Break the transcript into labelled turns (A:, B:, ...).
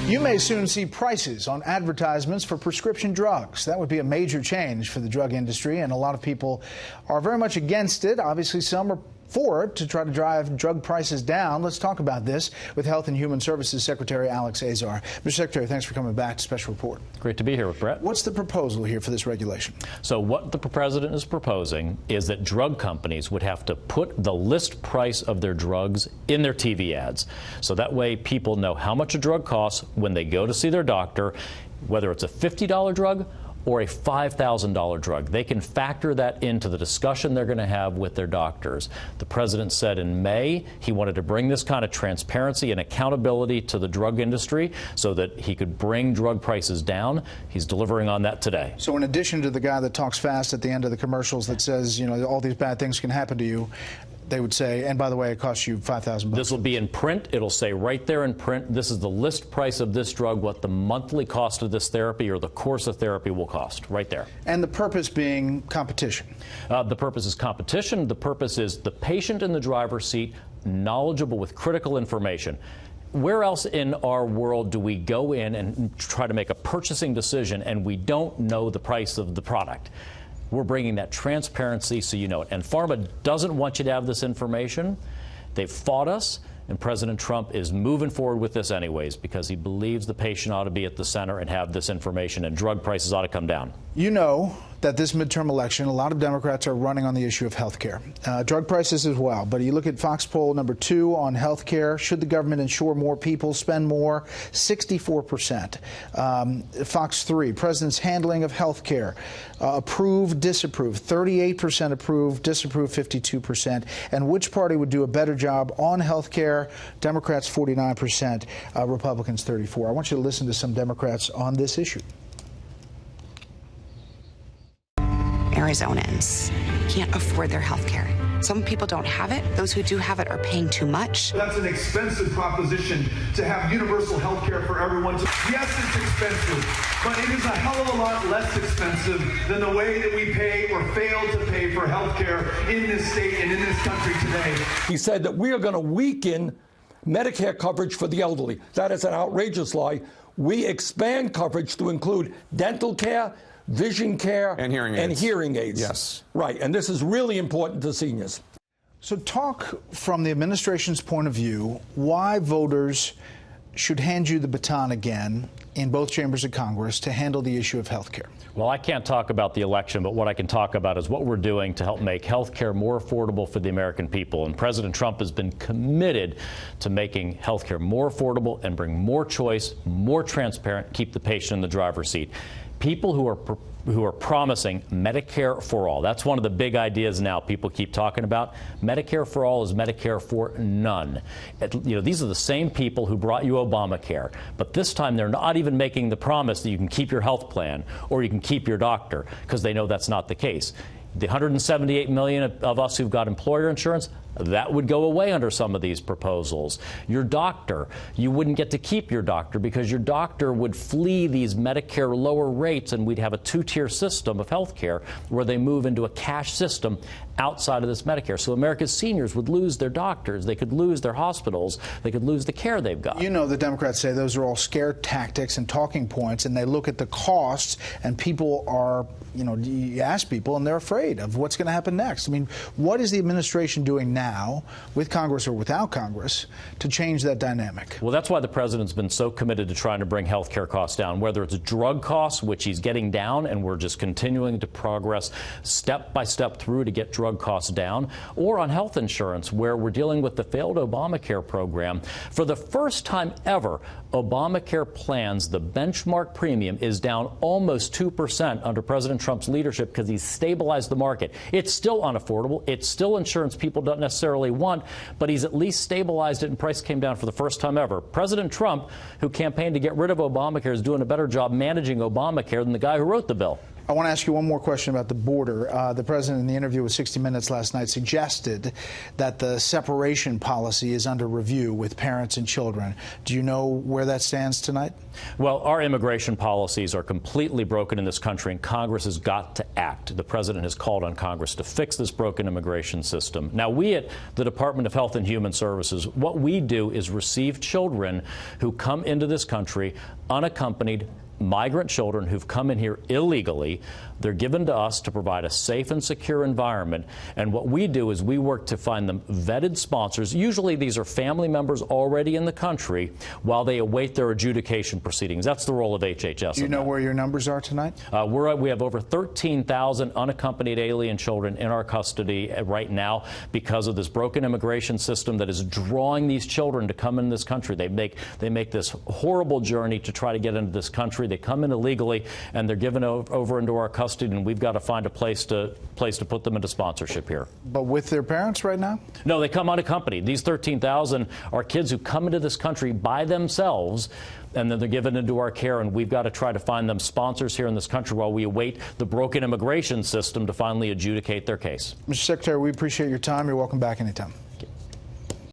A: You may soon see prices on advertisements for prescription drugs. That would be a major change for the drug industry, and a lot of people are very much against it. Obviously, some are for it to try to drive drug prices down. Let's talk about this with Health and Human Services Secretary Alex Azar. Mr. Secretary, thanks for coming back to Special Report.
B: Great to be here with Brett.
A: What's the proposal here for this regulation?
B: So what the president is proposing is that drug companies would have to put the list price of their drugs in their TV ads. So that way people know how much a drug costs when they go to see their doctor, whether it's a $50 drug or a $5,000 drug. They can factor that into the discussion they're going to have with their doctors. The president said in May he wanted to bring this kind of transparency and accountability to the drug industry so that he could bring drug prices down. He's delivering on that today.
A: So in addition to the guy that talks fast at the end of the commercials that says, you know, all these bad things can happen to you, they would say, and by the way, it costs you $5,000.
B: This will be in print. It'll say right there in print, this is the list price of this drug, what the monthly cost of this therapy or the course of therapy will cost, right there.
A: And the purpose being competition.
B: The purpose is competition. The purpose is the patient in the driver's seat, knowledgeable with critical information. Where else in our world do we go in and try to make a purchasing decision and we don't know the price of the product? We're bringing that transparency so you know it. And pharma doesn't want you to have this information. They've fought us, and President Trump is moving forward with this anyways because he believes the patient ought to be at the center and have this information, and drug prices ought to come down. You
A: know that this midterm election, a lot of Democrats are running on the issue of health care. Drug prices as well. But you look at Fox poll number 2 on health care. Should the government insure more people, spend more? 64%. Fox 3, president's handling of health care. Approve, disapprove. 38% approve, disapprove 52%. And which party would do a better job on health care? Democrats 49%, Republicans 34%. I want you to listen to some Democrats on this issue.
C: Arizonans can't afford their health care. Some people don't have it. Those who do have it are paying too much.
D: That's an expensive proposition to have universal health care for everyone. Yes, it's expensive, but it is a hell of a lot less expensive than the way that we pay or fail to pay for health care in this state and in this country today.
E: He said that we are going to weaken Medicare coverage for the elderly. That is an outrageous lie. We expand coverage to include dental care, vision care, and hearing aids.
F: Yes.
E: Right. And this is really important to seniors.
A: So talk from the administration's point of view why voters should hand you the baton again in both chambers of Congress to handle the issue of health care.
B: Well, I can't talk about the election, but what I can talk about is what we're doing to help make health care more affordable for the American people. And President Trump has been committed to making health care more affordable and bring more choice, more transparent, keep the patient in the driver's seat. People who are promising Medicare for all. That's one of the big ideas now people keep talking about. Medicare for all is Medicare for none. These are the same people who brought you Obamacare, but this time they're not even making the promise that you can keep your health plan or you can keep your doctor because they know that's not the case. The 178 million of us who've got employer insurance, that would go away under some of these proposals. Your doctor, you wouldn't get to keep your doctor because your doctor would flee these Medicare lower rates, and we'd have a two-tier system of health care where they move into a cash system outside of this Medicare. So America's seniors would lose their doctors, they could lose their hospitals, they could lose the care they've got.
A: You know, the Democrats say those are all scare tactics and talking points, and they look at the costs, and people are, you ask people, and they're afraid of what's going to happen next. I mean, what is the administration doing now, with Congress or without Congress, to change that dynamic?
B: Well, that's why the president's been so committed to trying to bring health care costs down, whether it's drug costs, which he's getting down, and we're just continuing to progress step by step through to get drug costs down, or on health insurance, where we're dealing with the failed Obamacare program. For the first time ever, Obamacare plans, the benchmark premium is down almost 2% under President Trump's leadership because he's stabilized the market. It's still unaffordable. It's still insurance people don't necessarily want, but he's at least stabilized it and price came down for the first time ever. President Trump, who campaigned to get rid of Obamacare, is doing a better job managing Obamacare than the guy who wrote the bill.
A: I want to ask you one more question about the border. The president in the interview with 60 Minutes last night suggested that the separation policy is under review with parents and children. Do you know where that stands tonight?
B: Well, our immigration policies are completely broken in this country, and Congress has got to act. The president has called on Congress to fix this broken immigration system. Now, we at the Department of Health and Human Services, what we do is receive children who come into this country unaccompanied, migrant children who've come in here illegally. They're given to us to provide a safe and secure environment. And what we do is we work to find them vetted sponsors. Usually these are family members already in the country while they await their adjudication proceedings. That's the role of HHS.
A: Do you know where your numbers are tonight?
B: We have over 13,000 unaccompanied alien children in our custody right now because of this broken immigration system that is drawing these children to come into this country. They make this horrible journey to try to get into this country. They come in illegally, and they're given over into our custody, and we've got to find a place to put them into sponsorship here.
A: But with their parents right now?
B: No, they come unaccompanied. These 13,000 are kids who come into this country by themselves, and then they're given into our care, and we've got to try to find them sponsors here in this country while we await the broken immigration system to finally adjudicate their case.
A: Mr. Secretary, we appreciate your time. You're welcome back anytime.